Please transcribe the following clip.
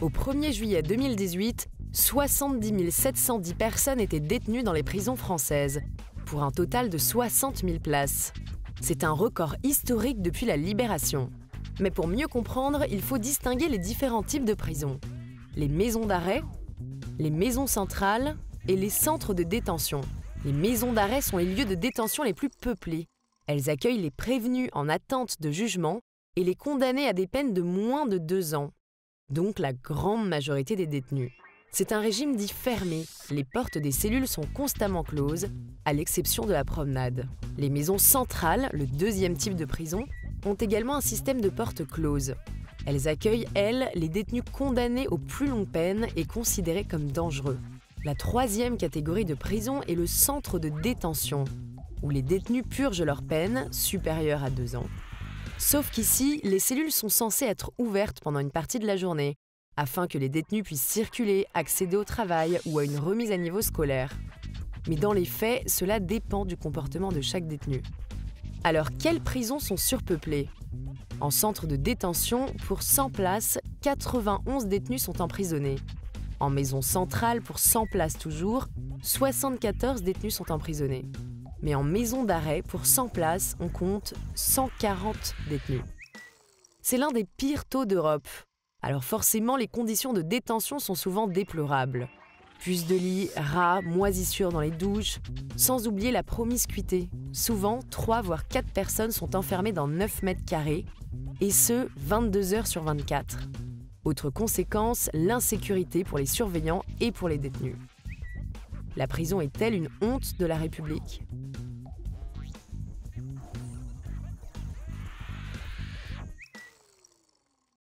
Au 1er juillet 2018, 70 710 personnes étaient détenues dans les prisons françaises, pour un total de 60 000 places. C'est un record historique depuis la Libération. Mais pour mieux comprendre, il faut distinguer les différents types de prisons. Les maisons d'arrêt, les maisons centrales et les centres de détention. Les maisons d'arrêt sont les lieux de détention les plus peuplés. Elles accueillent les prévenus en attente de jugement et les condamnés à des peines de moins de 2 ans. Donc la grande majorité des détenus. C'est un régime dit fermé. Les portes des cellules sont constamment closes, à l'exception de la promenade. Les maisons centrales, le deuxième type de prison, ont également un système de portes closes. Elles accueillent, elles, les détenus condamnés aux plus longues peines et considérés comme dangereux. La troisième catégorie de prison est le centre de détention, où les détenus purgent leur peine, supérieure à 2 ans. Sauf qu'ici, les cellules sont censées être ouvertes pendant une partie de la journée, afin que les détenus puissent circuler, accéder au travail ou à une remise à niveau scolaire. Mais dans les faits, cela dépend du comportement de chaque détenu. Alors, quelles prisons sont surpeuplées ? En centre de détention, pour 100 places, 91 détenus sont emprisonnés. En maison centrale, pour 100 places toujours, 74 détenus sont emprisonnés. Mais en maison d'arrêt, pour 100 places, on compte 140 détenus. C'est l'un des pires taux d'Europe. Alors forcément, les conditions de détention sont souvent déplorables. Puces de lit, rats, moisissures dans les douches, sans oublier la promiscuité. Souvent, 3 voire 4 personnes sont enfermées dans 9 mètres carrés, et ce, 22 heures sur 24. Autre conséquence, l'insécurité pour les surveillants et pour les détenus. La prison est-elle une honte de la République ?